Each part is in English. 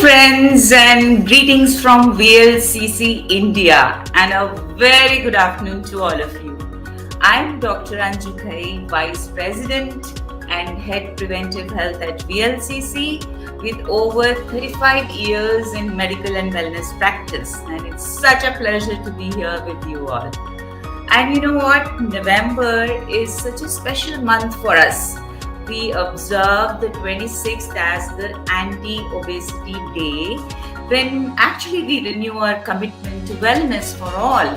friends, and greetings from VLCC India, and a very good afternoon to all of you. I'm Dr. Anju Ghei, Vice President and Head Preventive Health at VLCC, with over 35 years in medical and wellness practice, and it's such a pleasure to be here with you all. And you know what? November is such a special month for us. We observe the 26th as the Anti-Obesity Day, when actually we renew our commitment to wellness for all,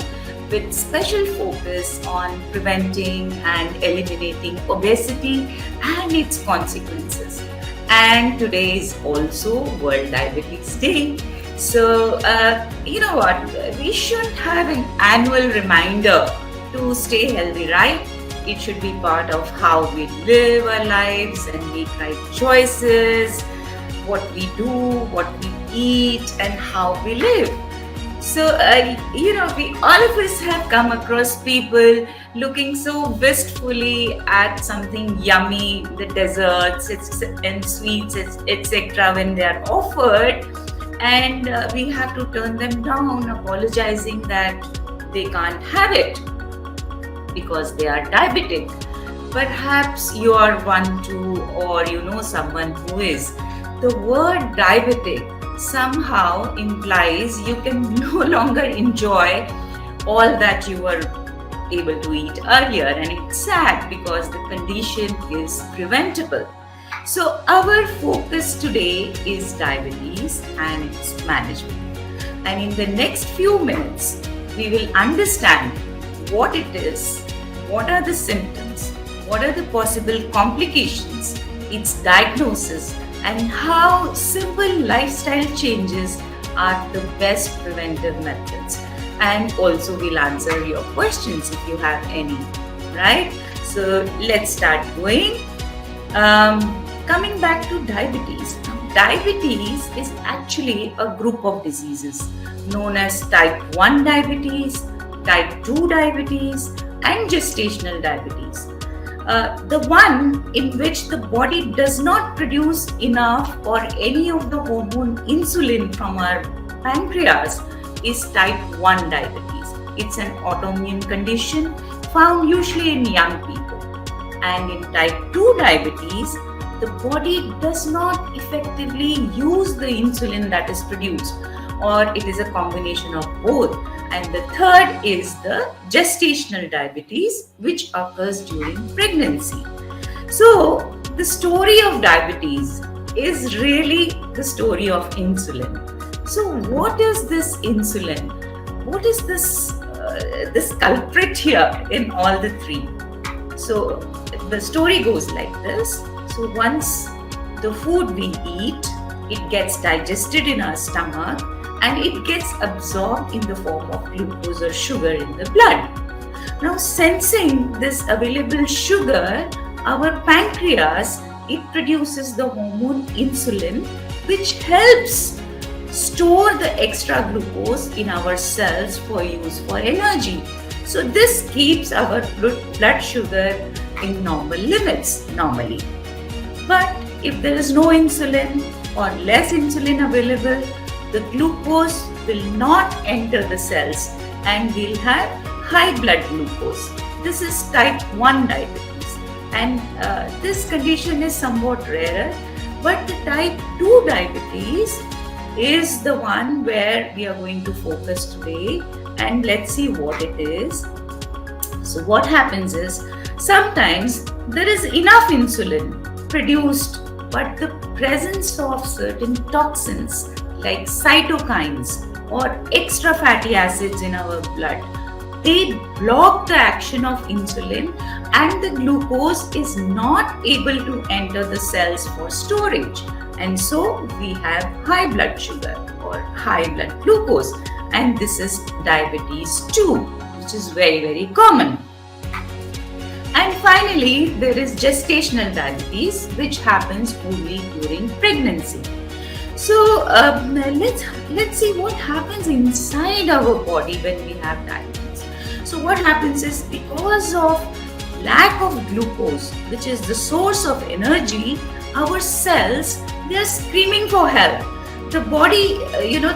with special focus on preventing and eliminating obesity and its consequences. And today is also World Diabetes Day. So, you know what? We should have an annual reminder to stay healthy, right? It should be part of how we live our lives and make right choices, what we do, what we eat, and how we live. So, we all of us have come across people looking so wistfully at something yummy, the desserts and sweets, etc., when they are offered, and we have to turn them down, apologizing that they can't have it because they are diabetic. Perhaps you are one too, or you know someone who is. The word diabetic somehow implies you can no longer enjoy all that you were able to eat earlier, and it's sad because the condition is preventable. So our focus today is diabetes and its management. And in the next few minutes, we will understand what it is, what are the symptoms, what are the possible complications, its diagnosis, and how simple lifestyle changes are the best preventive methods. And also we'll answer your questions if you have any, right? So let's start going. Coming back to diabetes. Diabetes is actually a group of diseases known as type 1 diabetes, type 2 diabetes, and gestational diabetes. The one in which the body does not produce enough or any of the hormone insulin from our pancreas is type 1 diabetes. It's an autoimmune condition found usually in young people. And in type 2 diabetes, the body does not effectively use the insulin that is produced, or it is a combination of both. And the third is the gestational diabetes, which occurs during pregnancy. So the story of diabetes is really the story of insulin. So what is this insulin? What is this culprit here in all the three? So the story goes like this. So once the food we eat, it gets digested in our stomach, and it gets absorbed in the form of glucose or sugar in the blood. Now, sensing this available sugar, our pancreas, it produces the hormone insulin, which helps store the extra glucose in our cells for use for energy. So this keeps our blood sugar in normal limits normally. But if there is no insulin or less insulin available, the glucose will not enter the cells and we'll have high blood glucose. This is type 1 diabetes, and this condition is somewhat rarer, but the type 2 diabetes is the one where we are going to focus today, and let's see what it is. So what happens is, sometimes there is enough insulin produced, but the presence of certain toxins like cytokines or extra fatty acids in our blood, they block the action of insulin, and the glucose is not able to enter the cells for storage. And so we have high blood sugar or high blood glucose, and this is diabetes 2, which is very, very common. And finally, there is gestational diabetes, which happens only during pregnancy. So let's see what happens inside our body when we have diabetes. So what happens is, because of lack of glucose, which is the source of energy, our cells, they are screaming for help. the body,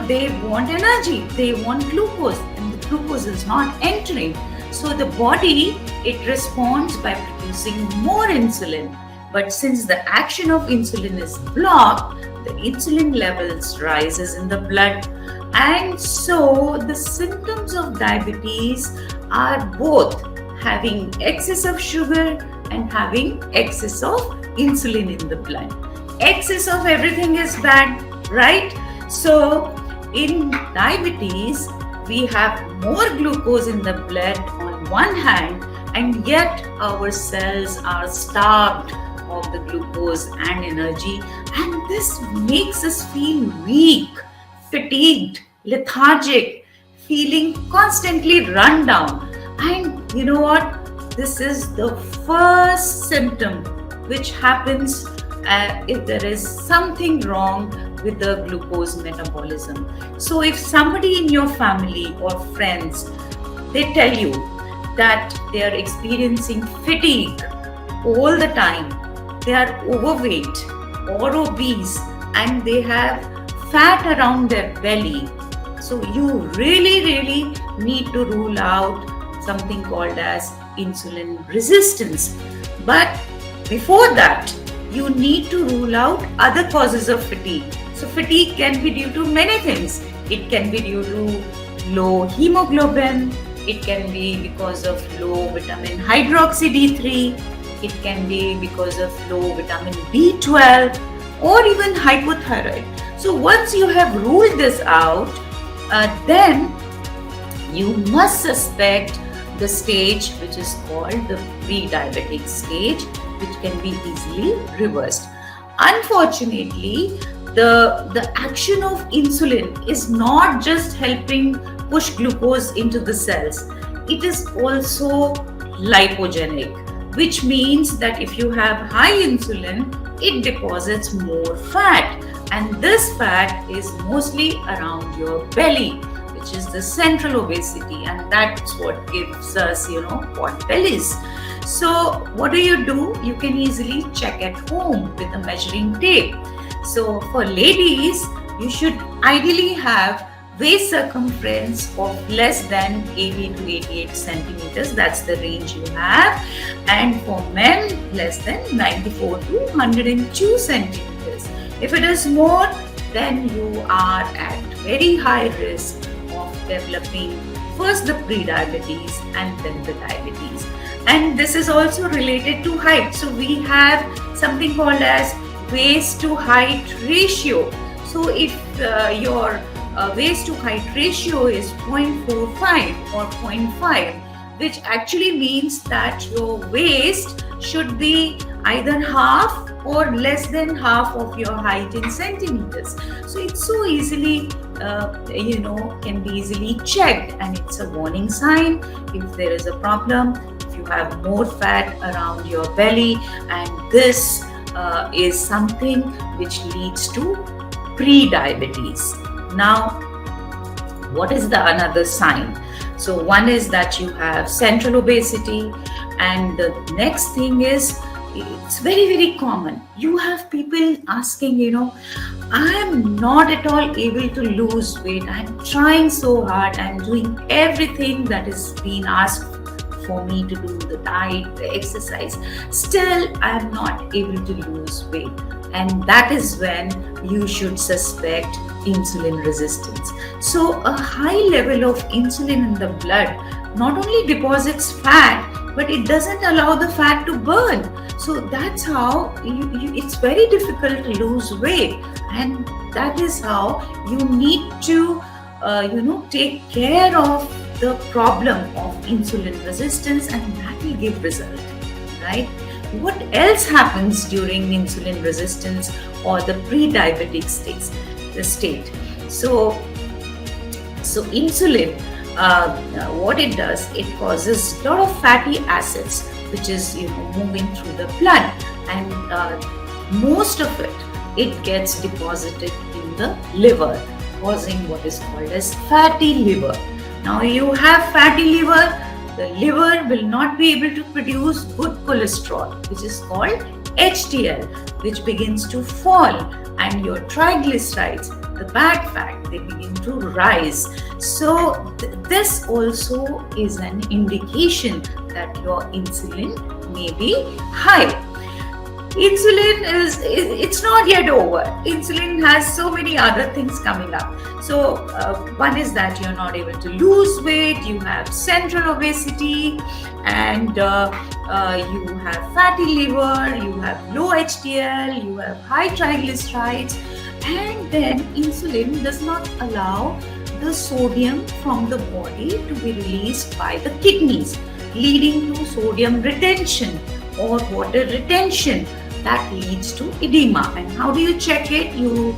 they want energy, they want glucose, and the glucose is not entering. So the body, it responds by producing more insulin. But since the action of insulin is blocked, the insulin levels rises in the blood. And so the symptoms of diabetes are both having excess of sugar and having excess of insulin in the blood. Excess of everything is bad, right? So in diabetes, we have more glucose in the blood on one hand, and yet our cells are starved of the glucose and energy, and this makes us feel weak, fatigued, lethargic, feeling constantly run down. And you know what? This is the first symptom which happens if there is something wrong with the glucose metabolism. So if somebody in your family or friends, they tell you that they are experiencing fatigue all the time, they are overweight or obese, and they have fat around their belly, so you really need to rule out something called as insulin resistance. But before that, you need to rule out other causes of fatigue. So fatigue can be due to many things. It can be due to low hemoglobin, it can be because of low vitamin hydroxy D3, it can be because of low vitamin B12, or even hypothyroid. So once you have ruled this out, then you must suspect the stage which is called the pre-diabetic stage, which can be easily reversed. Unfortunately, the action of insulin is not just helping push glucose into the cells, it is also lipogenic, which means that if you have high insulin, it deposits more fat, and this fat is mostly around your belly, which is the central obesity, and that's what gives us, pot bellies. So what do? You can easily check at home with a measuring tape. So for ladies, you should ideally have waist circumference of less than 80 to 88 centimeters. That's the range you have. And for men, less than 94 to 102 centimeters. If it is more, then you are at very high risk of developing first the pre-diabetes and then the diabetes. And this is also related to height. So we have something called as waist to height ratio. So if your waist to height ratio is 0.45 or 0.5, which actually means that your waist should be either half or less than half of your height in centimeters. So it's so easily can be easily checked, and it's a warning sign if there is a problem, if you have more fat around your belly, and this is something which leads to pre-diabetes. Now, what is the another sign? So one is that you have central obesity, and the next thing is, it's very common. You have people asking, I am not at all able to lose weight. I'm trying so hard. I'm doing everything that is being asked for me to do, the diet, the exercise. Still, I'm not able to lose weight. And that is when you should suspect insulin resistance. So a high level of insulin in the blood not only deposits fat, but it doesn't allow the fat to burn. So that's how it's very difficult to lose weight, and that is how you need to take care of the problem of insulin resistance, and that will give result, right? What else happens during insulin resistance or the pre-diabetic state? So insulin, what it does, it causes a lot of fatty acids, which is moving through the blood, and most of it gets deposited in the liver, causing what is called as fatty liver. Now you have fatty liver, the liver will not be able to produce good cholesterol, which is called HDL, which begins to fall, and your triglycerides, the bad fat, they begin to rise. So this also is an indication that your insulin may be high. Insulin it's not yet over. Insulin has so many other things coming up. So one is that you're not able to lose weight, you have central obesity, and you have fatty liver, you have low HDL, you have high triglycerides, and then insulin does not allow the sodium from the body to be released by the kidneys, leading to sodium retention or water retention. That leads to edema. And how do you check it? You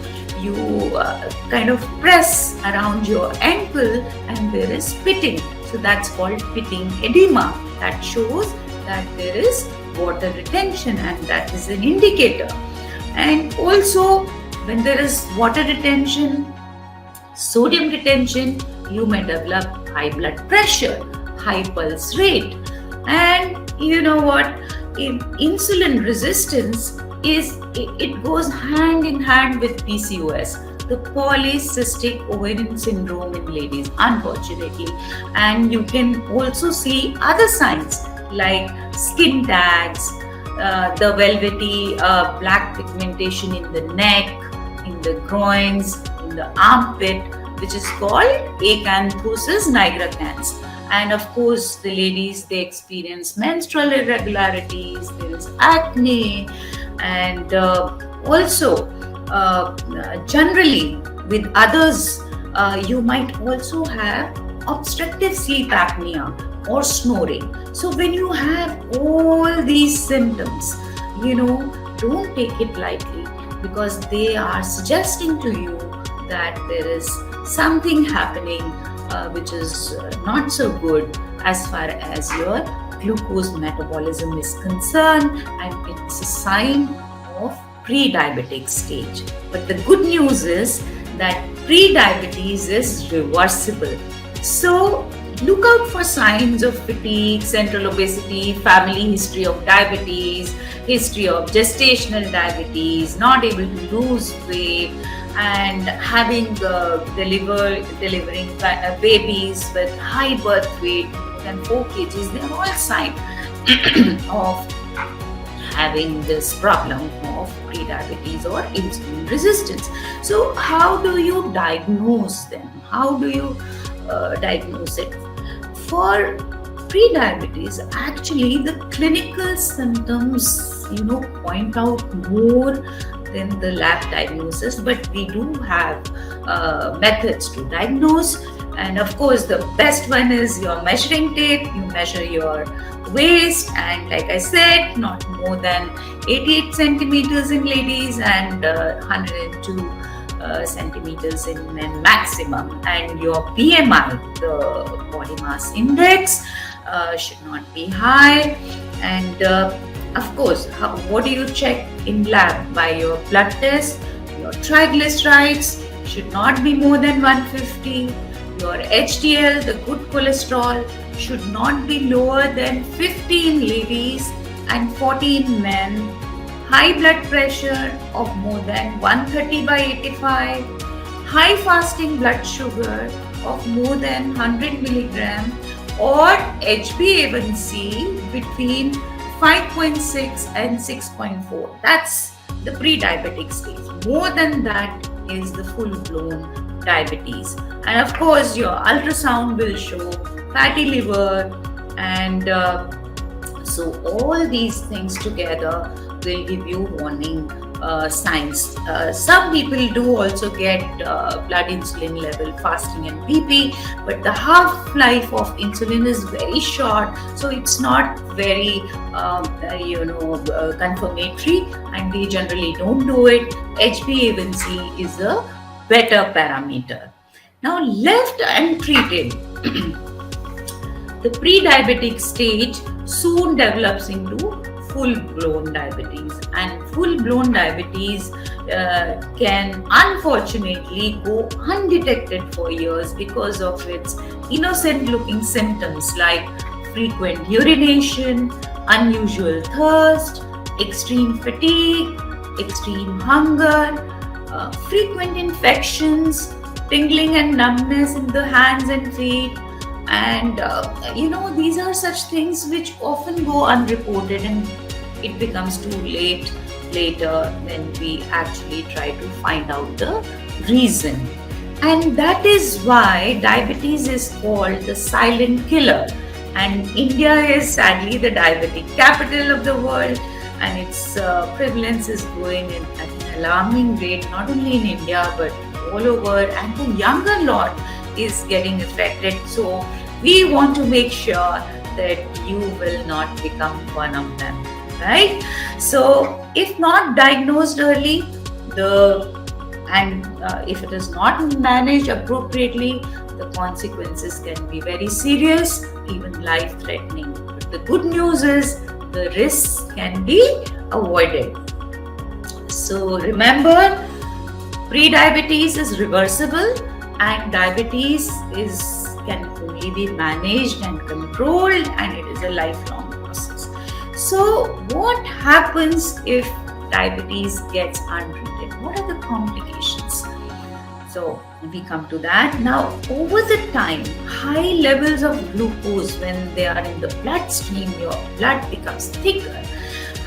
kind of press around your ankle and there is pitting. So that's called pitting edema. That shows that there is water retention, and that is an indicator. And also, when there is water retention, sodium retention, you may develop high blood pressure, high pulse rate. And you know what? Insulin resistance it goes hand in hand with PCOS, the polycystic ovarian syndrome in ladies, unfortunately. And you can also see other signs like skin tags, the velvety black pigmentation in the neck, in the groins, in the armpit, which is called acanthosis nigricans. And of course, the ladies, they experience menstrual irregularities, there is acne, and also generally with others, you might also have obstructive sleep apnea or snoring. So when you have all these symptoms, don't take it lightly, because they are suggesting to you that there is something happening which is not so good as far as your glucose metabolism is concerned, and it's a sign of pre-diabetic stage. But the good news is that pre-diabetes is reversible. So look out for signs of fatigue, central obesity, family history of diabetes, history of gestational diabetes, not able to lose weight, and having delivering babies with high birth weight, more than 4 kgs. They are all signs of having this problem of prediabetes or insulin resistance. So how do you diagnose them? How do you diagnose it? For prediabetes, actually the clinical symptoms point out more than the lab diagnosis, but we do have methods to diagnose. And of course, the best one is your measuring tape. You measure your waist, and like I said, not more than 88 centimeters in ladies and 102 centimeters in men maximum. And your BMI, the body mass index, should not be high. And of course, what do you check in lab? By your blood test, your triglycerides should not be more than 150. Your HDL, the good cholesterol, should not be lower than 15 ladies and 14 men. High blood pressure of more than 130/85. High fasting blood sugar of more than 100 milligram, or HbA1c between 5.6 and 6.4. That's the pre-diabetic stage. More than that is the full-blown diabetes. And of course, your ultrasound will show fatty liver, and so all these things together will give you warning signs. Some people do also get blood insulin level, fasting and BP, but the half-life of insulin is very short, so it's not very confirmatory, and we generally don't do it. HbA1c is a better parameter. Now, left untreated, the pre-diabetic stage soon develops into full-blown diabetes, and full-blown diabetes can unfortunately go undetected for years because of its innocent-looking symptoms like frequent urination, unusual thirst, extreme fatigue, extreme hunger, frequent infections, tingling and numbness in the hands and feet. And these are such things which often go unreported, and it becomes too late later when we actually try to find out the reason. And that is why diabetes is called the silent killer. And India is sadly the diabetic capital of the world, and its prevalence is growing at an alarming rate, not only in India but all over, and the younger lot is getting affected. So we want to make sure that you will not become one of them, right? So if not diagnosed early, if it is not managed appropriately, the consequences can be very serious, even life-threatening. But the good news is the risks can be avoided. So remember, pre-diabetes is reversible, and diabetes can only be managed and controlled, and it is a lifelong process. So what happens if diabetes gets untreated? What are the complications? So we come to that. Now, over the time, high levels of glucose, when they are in the bloodstream, your blood becomes thicker,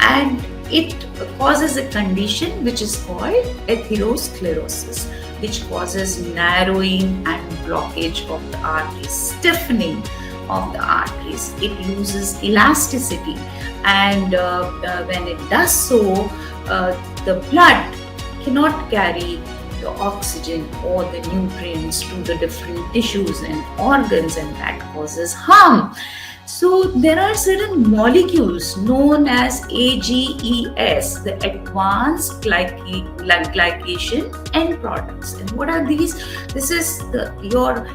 and it causes a condition which is called atherosclerosis, which causes narrowing and blockage of the arteries, stiffening of the arteries. It loses elasticity, and when it does so, the blood cannot carry the oxygen or the nutrients to the different tissues and organs, and that causes harm. So there are certain molecules known as AGEs, the advanced glycation end products. And what are these? This is your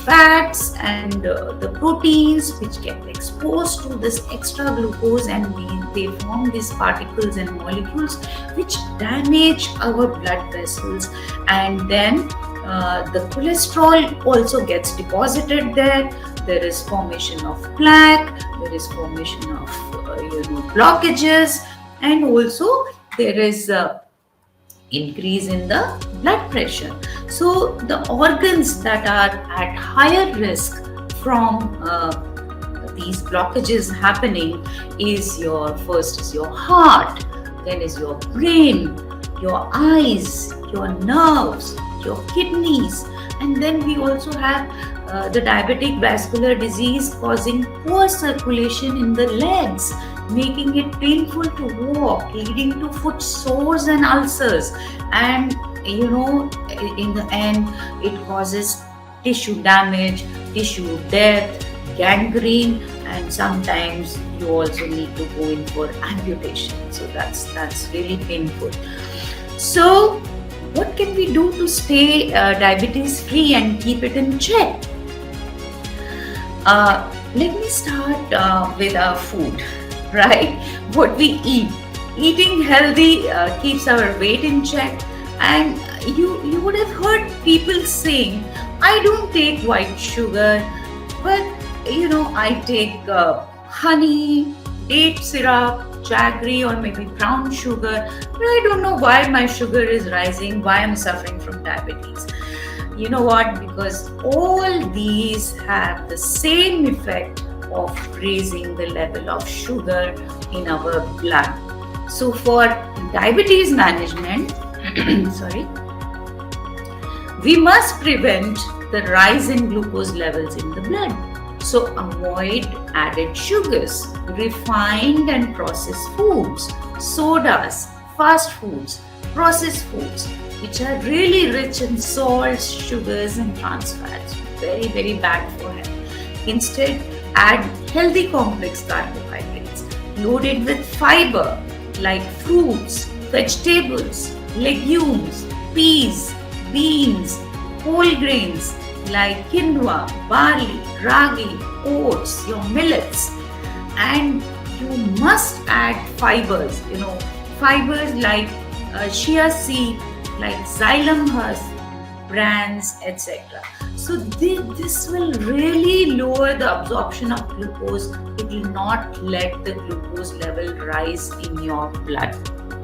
fats and the proteins which get exposed to this extra glucose, and they form these particles and molecules which damage our blood vessels, and then the cholesterol also gets deposited there. There is formation of plaque, there is formation of blockages, and also there is increase in the blood pressure. So the organs that are at higher risk from these blockages happening is your heart, then is your brain, your eyes, your nerves, your kidneys, and then we also have the diabetic vascular disease causing poor circulation in the legs, making it painful to walk, leading to foot sores and ulcers. And in the end, it causes tissue damage, tissue death, gangrene, and sometimes you also need to go in for amputation. So that's really painful. So what can we do to stay diabetes free and keep it in check? Let me start with our food, right? What we eat. Eating healthy keeps our weight in check. And you would have heard people saying, I don't take white sugar, but I take honey, date syrup, jaggery, or maybe brown sugar, but I don't know why my sugar is rising, why I'm suffering from diabetes. You know what? Because all these have the same effect of raising the level of sugar in our blood. So for diabetes management, we must prevent the rise in glucose levels in the blood. So avoid added sugars, refined and processed foods, sodas, fast foods, processed foods, which are really rich in salts, sugars and trans fats. Very, very bad for health. Instead, add healthy complex carbohydrates loaded with fiber like fruits, vegetables, legumes, peas, beans, whole grains like quinoa, barley, ragi, oats, your millets. And you must add fibers, fibers like chia seed, like xylem husk, bran, etc. So this will really lower the absorption of glucose. It will not let the glucose level rise in your blood,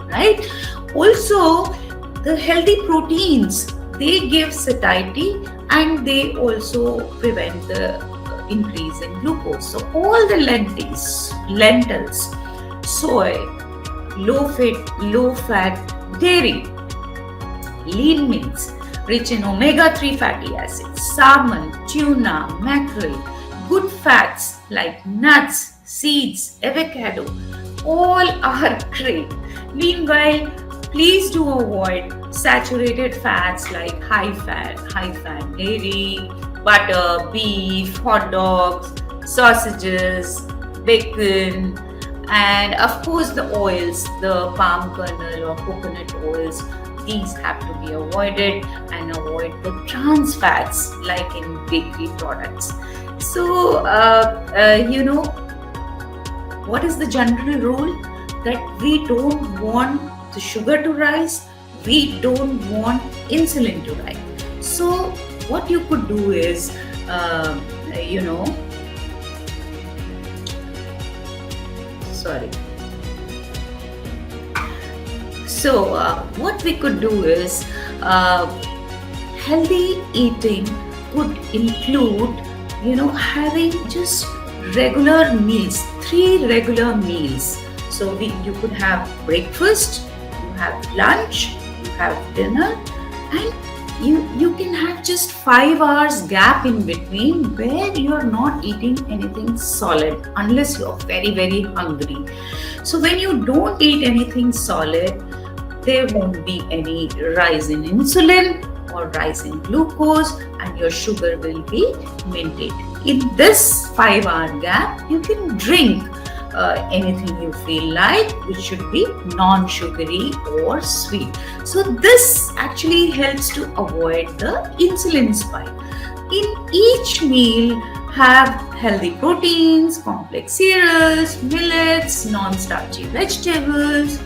right? Also, The healthy proteins, they give satiety and they also prevent the increase in glucose. So all the lentils, soy, low fat dairy, lean meats rich in omega-3 fatty acids, salmon, tuna, mackerel, good fats like nuts, seeds, avocado, all are great. Meanwhile, please do avoid saturated fats like high fat dairy, butter, beef, hot dogs, sausages, bacon, and of course the oils, the palm kernel or coconut oils. These have to be avoided, and avoid the trans fats like in bakery products. So, what is the general rule? That we don't want the sugar to rise, we don't want insulin to rise. So what you could do is, sorry. So what we could do is, healthy eating could include, having just regular meals, 3 regular meals. So you could have breakfast, you have lunch, you have dinner, and you can have just 5 hours gap in between where you're not eating anything solid unless you're very, very hungry. So when you don't eat anything solid, there won't be any rise in insulin or rise in glucose, and your sugar will be maintained. In this 5-hour gap, you can drink anything you feel like, which should be non-sugary or sweet. So this actually helps to avoid the insulin spike. In each meal, have healthy proteins, complex cereals, millets, non-starchy vegetables.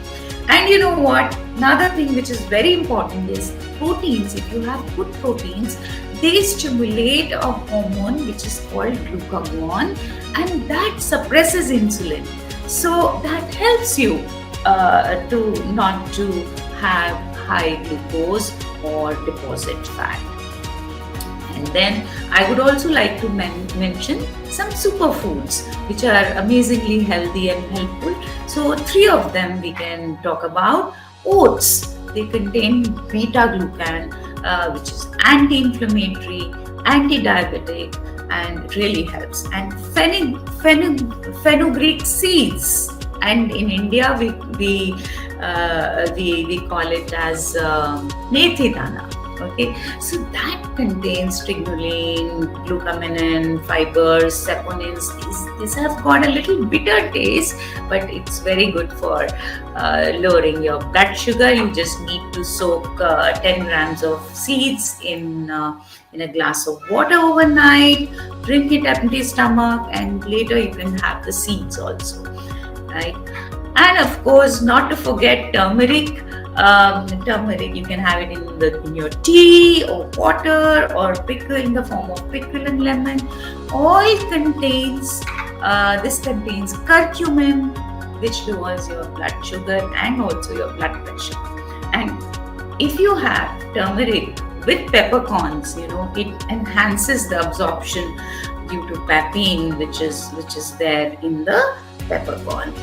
And you know what? Another thing which is very important is proteins. If you have good proteins, they stimulate a hormone which is called glucagon, and that suppresses insulin. So that helps you to not to have high glucose or deposit fat. And then I would also like to mention some superfoods which are amazingly healthy and helpful. So 3 of them we can talk about. Oats, they contain beta-glucan, which is anti-inflammatory, anti-diabetic, and really helps. And fenugreek seeds, and in India we call it as methi dana. Okay, so that contains triglycerine, glucosamine, fibers, saponins. These have got a little bitter taste, but it's very good for lowering your blood sugar. You just need to soak 10 grams of seeds in a glass of water overnight. Drink it empty stomach, and later you can have the seeds also, right? And of course, not to forget turmeric. Turmeric, you can have it in your tea or water, or pickle in the form of pickle and lemon. This contains curcumin, which lowers your blood sugar and also your blood pressure. And if you have turmeric with peppercorns, it enhances the absorption due to papain, which is there in the peppercorn.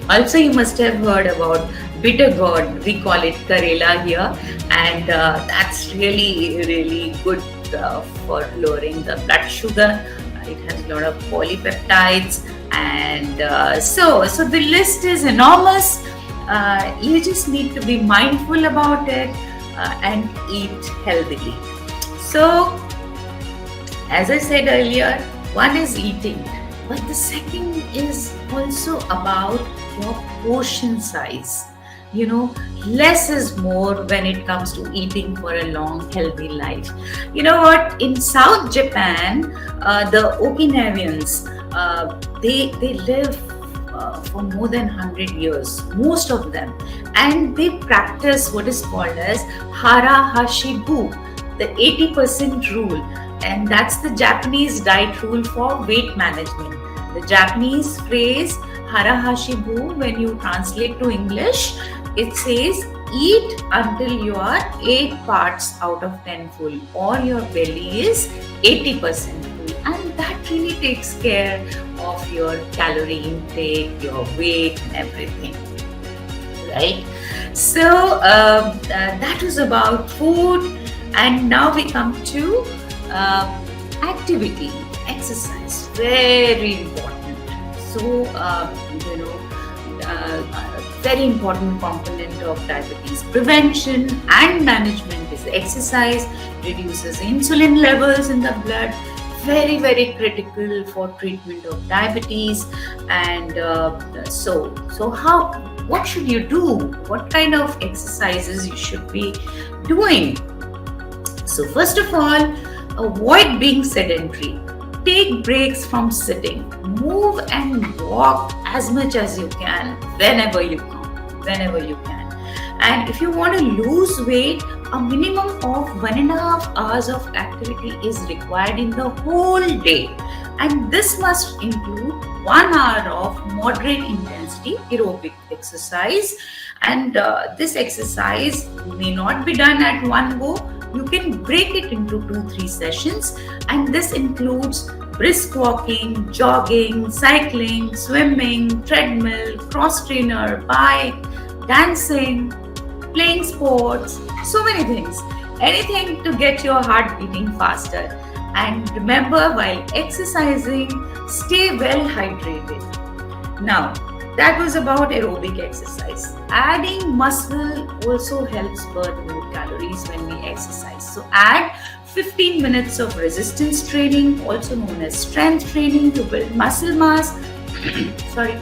Also, you must have heard about bitter gourd. We call it Karela here, and that's really, really good for lowering the blood sugar. It has a lot of polypeptides, and so the list is enormous. You just need to be mindful about it and eat healthily. So, as I said earlier, one is eating, but the second is also about your portion size. Less is more when it comes to eating for a long, healthy life. You know what? In South Japan, the Okinawans, they live for more than 100 years, most of them, and they practice what is called as hara hashibu, the 80% rule, and that's the Japanese diet rule for weight management. The Japanese phrase hara hashibu, when you translate to English, it says eat until you are 8 parts out of 10 full, or your belly is 80% full, and that really takes care of your calorie intake, your weight, and everything, right? So that was about food, and now we come to uh, activity, exercise, very important. So very important component of diabetes prevention and management is exercise. Reduces insulin levels in the blood, very very critical for treatment of diabetes. And so how, what should you do, what kind of exercises you should be doing? So first of all, avoid being sedentary. Take breaks from sitting. Move and walk as much as you can, whenever you can. And if you want to lose weight, a minimum of 1.5 hours of activity is required in the whole day. And this must include 1 hour of moderate intensity aerobic exercise. And this exercise may not be done at one go. You can break it into 2-3 sessions, and this includes brisk walking, jogging, cycling, swimming, treadmill, cross trainer, bike, dancing, playing sports, so many things. Anything to get your heart beating faster. And remember, while exercising, stay well hydrated. Now, that was about aerobic exercise. Adding muscle also helps burn more calories when we exercise. So add 15 minutes of resistance training, also known as strength training, to build muscle mass. Sorry.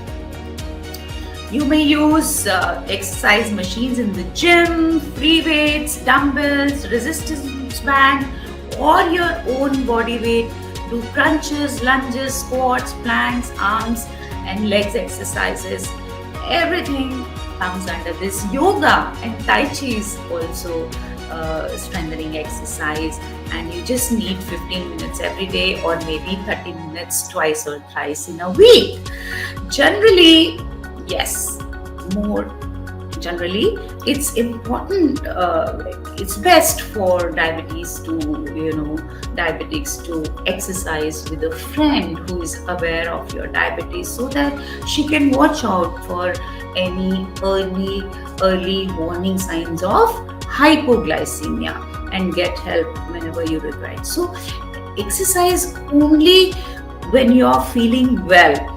You may use exercise machines in the gym, free weights, dumbbells, resistance band, or your own body weight. Do crunches, lunges, squats, planks, arms, and legs exercises. Everything comes under this. Yoga and Tai Chi is also strengthening exercise, and you just need 15 minutes every day, or maybe 30 minutes twice or thrice in a week. Generally, yes, more generally, it's important, it's best for diabetics to exercise with a friend who is aware of your diabetes, so that she can watch out for any early warning signs of hypoglycemia and get help whenever you require it. So exercise only when you're feeling well.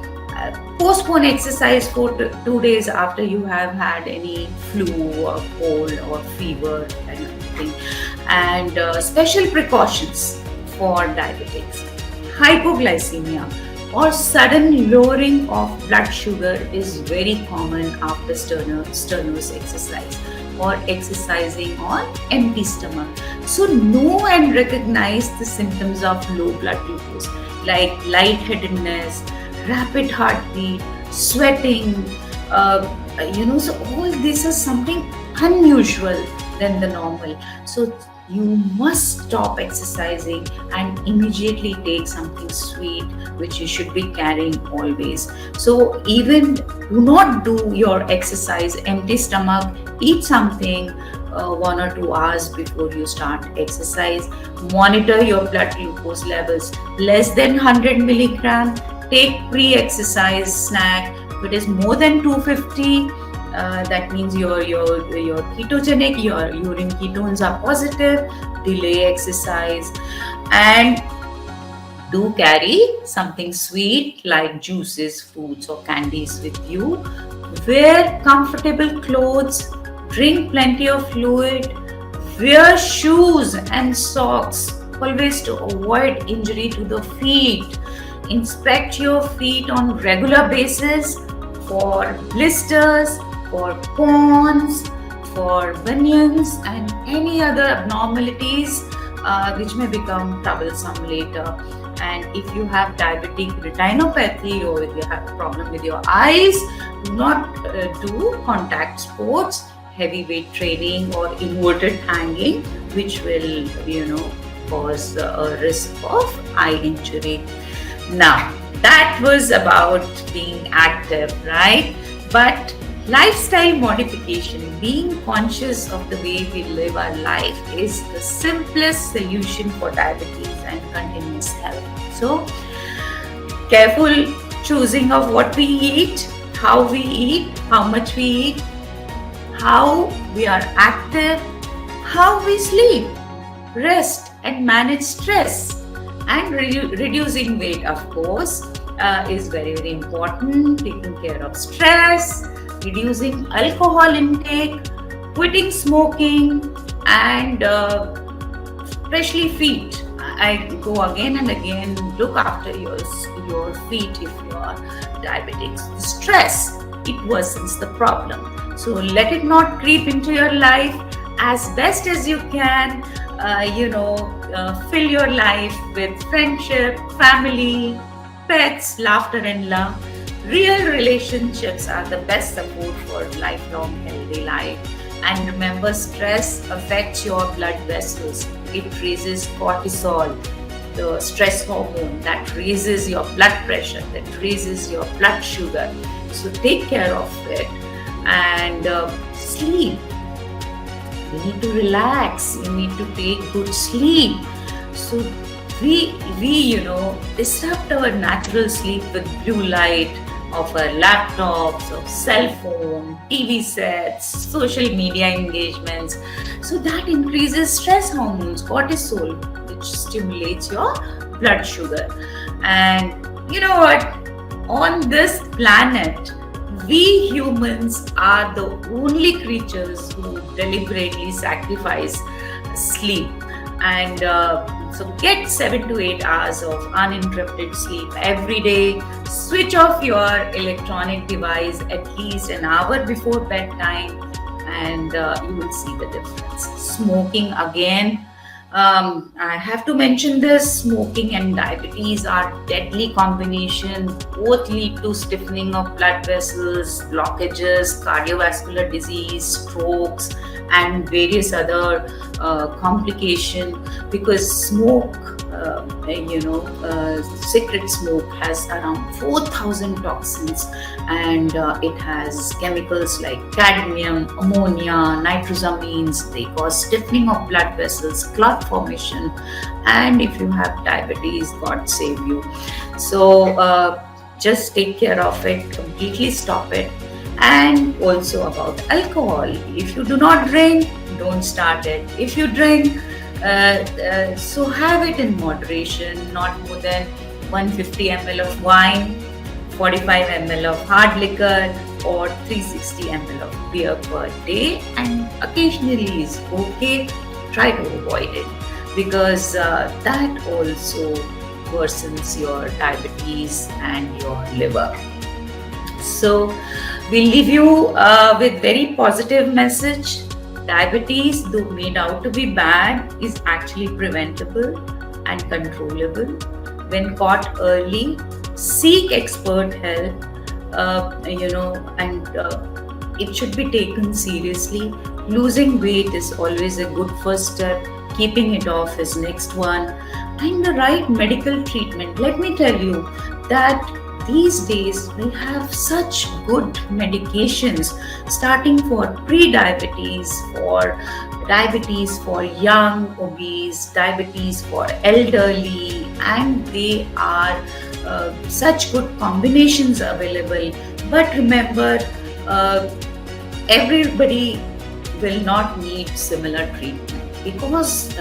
Postpone exercise for 2 days after you have had any flu or cold or fever and everything. And special precautions for diabetics. Hypoglycemia or sudden lowering of blood sugar is very common after strenuous exercise or exercising on empty stomach. So know and recognize the symptoms of low blood glucose, like lightheadedness, rapid heartbeat, sweating, so all this is something unusual than the normal. So you must stop exercising and immediately take something sweet, which you should be carrying always. So even do not do your exercise empty stomach. Eat something 1 or 2 hours before you start exercise. Monitor your blood glucose levels less than 100 milligram. Take pre-exercise snack. If it is more than 250, that means you're ketogenic, your urine ketones are positive. Delay exercise, and do carry something sweet like juices, fruits, or candies with you. Wear comfortable clothes. Drink plenty of fluid. Wear shoes and socks, always to avoid injury to the feet. Inspect your feet on regular basis for blisters, for corns, for bunions, and any other abnormalities which may become troublesome later. And if you have diabetic retinopathy, or if you have a problem with your eyes, do not do contact sports, heavyweight training, or inverted hanging, which will cause a risk of eye injury. Now, that was about being active, right? But Lifestyle modification, being conscious of the way we live our life, is the simplest solution for diabetes and continuous health. So, careful choosing of what we eat, how we eat, how much we eat, how we are active, how we sleep, rest, and manage stress, and reducing weight, of course, is very, very important. Taking care of stress, reducing alcohol intake, quitting smoking, and especially feet. I go again and again, look after your feet if you are diabetic. Stress, it worsens the problem. So let it not creep into your life. As best as you can, fill your life with friendship, family, pets, laughter, and love. Real relationships are the best support for lifelong healthy life. And remember, stress affects your blood vessels. It raises cortisol, the stress hormone that raises your blood pressure, that raises your blood sugar. So take care of it. And sleep. You need to relax. You need to take good sleep. So we disrupt our natural sleep with blue light of our laptops, of cell phone, TV sets, social media engagements. So that increases stress hormones, cortisol, which stimulates your blood sugar. And you know what? On this planet, we humans are the only creatures who deliberately sacrifice sleep. And so get 7 to 8 hours of uninterrupted sleep every day. Switch off your electronic device at least an hour before bedtime, and you will see the difference. Smoking, again, I have to mention this. Smoking and diabetes are deadly combination. Both lead to stiffening of blood vessels, blockages, cardiovascular disease, strokes, and various other complications, because smoke, cigarette smoke has around 4,000 toxins, and it has chemicals like cadmium, ammonia, nitrosamines. They cause stiffening of blood vessels, clot formation, and if you have diabetes, God save you. So just take care of it, completely stop it. And also about alcohol, if you do not drink, don't start it. If you drink, so have it in moderation, not more than 150 ml of wine, 45 ml of hard liquor, or 360 ml of beer per day. And occasionally is okay. Try to avoid it, because that also worsens your diabetes and your liver. So we leave you with very positive message. Diabetes, though made out to be bad, is actually preventable and controllable. When caught early, seek expert help, and it should be taken seriously. Losing weight is always a good first step. Keeping it off is next one. And the right medical treatment. Let me tell you that these days we have such good medications, starting for pre-diabetes, for diabetes for young, obese, diabetes for elderly, and they are such good combinations available. But remember, everybody will not need similar treatment, because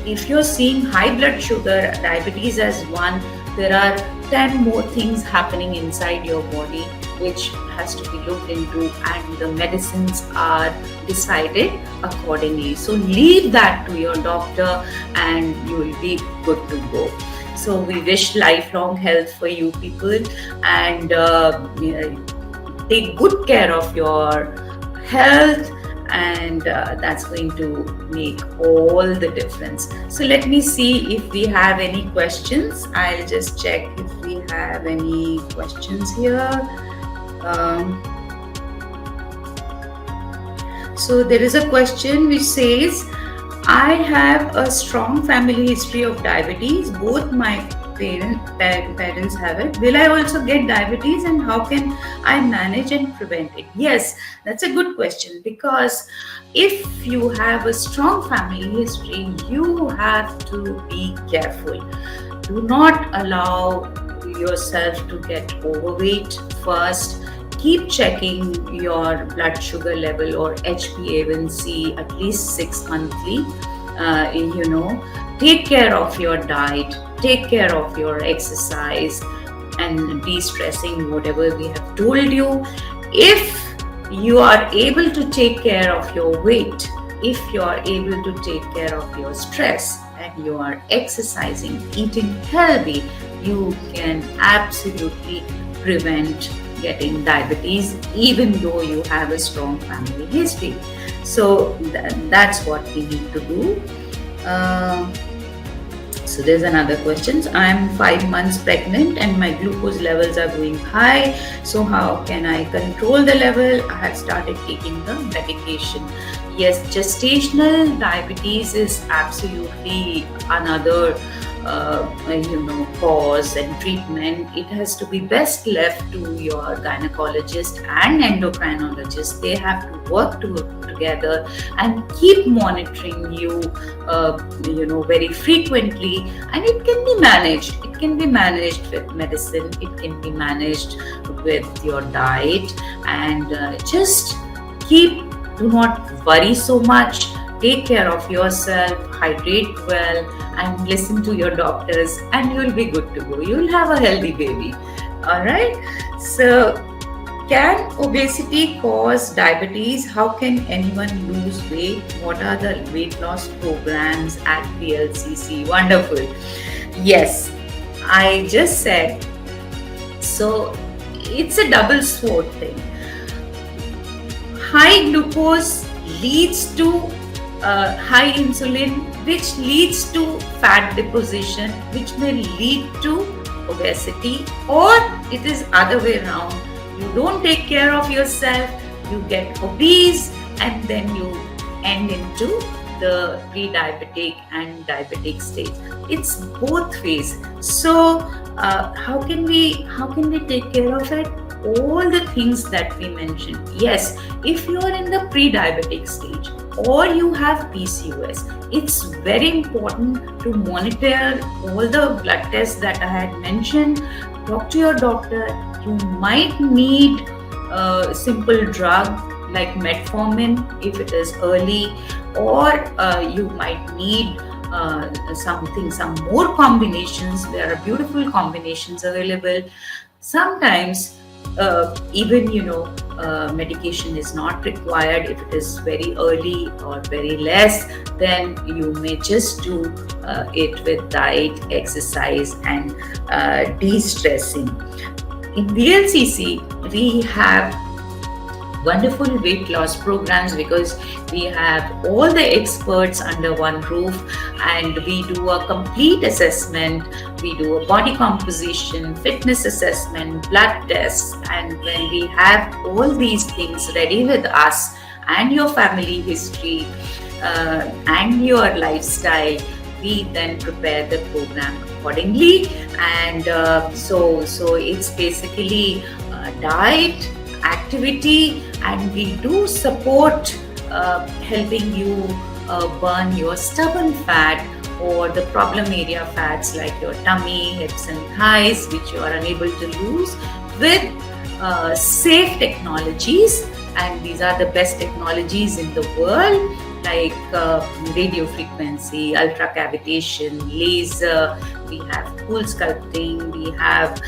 if you're seeing high blood sugar, diabetes as one, there are 10 more things happening inside your body which has to be looked into, and the medicines are decided accordingly. So leave that to your doctor and you will be good to go. So we wish lifelong health for you people, and take good care of your health, and that's going to make all the difference. So let me see if we have any questions. I'll just check if we have any questions here. So there is a question which says, I have a strong family history of diabetes. Both my parents have it, will I also get diabetes, and how can I manage and prevent it? Yes, that's a good question, because if you have a strong family history, you have to be careful. Do not allow yourself to get overweight first. Keep checking your blood sugar level or HbA1c at least 6 monthly. Take care of your diet, take care of your exercise, and de-stressing, whatever we have told you. If you are able to take care of your weight, if you are able to take care of your stress, and you are exercising, eating healthy, you can absolutely prevent getting diabetes, even though you have a strong family history. So that's what we need to do. So there's another question. I'm 5 months pregnant and my glucose levels are going high. So how can I control the level? I have started taking the medication. Yes, gestational diabetes is absolutely another cause and treatment. It has to be best left to your gynecologist and endocrinologist. They have to work together and keep monitoring you very frequently, and it can be managed. It can be managed with medicine, it can be managed with your diet, and just do not worry so much. Take care of yourself, hydrate well, and listen to your doctors, and you'll be good to go. You'll have a healthy baby. All right. So, can obesity cause diabetes? How can anyone lose weight? What are the weight loss programs at PLCC? Wonderful. Yes, I just said. So, it's a double sword thing. High glucose leads to high insulin, which leads to fat deposition, which may lead to obesity, or it is other way around. You don't take care of yourself, you get obese, and then you end into the pre-diabetic and diabetic stage. It's both ways. So how can we take care of it? All the things that we mentioned. Yes, if you are in the pre-diabetic stage or you have PCOS, it's very important to monitor all the blood tests that I had mentioned. Talk to your doctor. You might need a simple drug like metformin if it is early, or you might need some more combinations. There are beautiful combinations available. Sometimes even medication is not required. If it is very early or very less, then you may just do it with diet, exercise, and de-stressing. In VLCC, we have wonderful weight loss programs because we have all the experts under one roof, and we do a complete assessment. We do a body composition, fitness assessment, blood tests, and when we have all these things ready with us and your family history and your lifestyle, we then prepare the program accordingly. And so it's basically diet, activity, and we do support helping you burn your stubborn fat or the problem area fats like your tummy, hips and thighs, which you are unable to lose, with safe technologies. And these are the best technologies in the world, like radio frequency, ultra cavitation, laser. We have cool sculpting. We have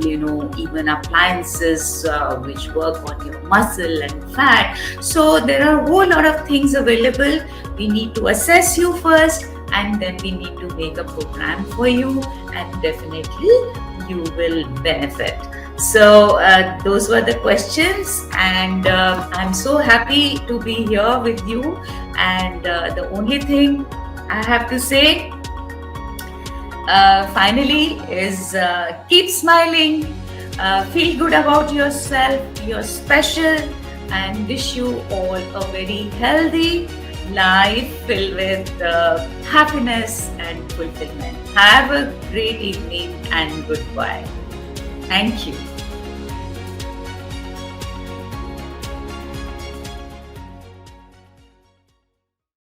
even appliances which work on your muscle and fat. So there are a whole lot of things available. We need to assess you first, and then we need to make a program for you, and definitely you will benefit. So those were the questions, and I'm so happy to be here with you. And the only thing I have to say finally is keep smiling, feel good about yourself. You're special, and wish you all a very healthy life filled with happiness and fulfillment. Have a great evening and goodbye. Thank you.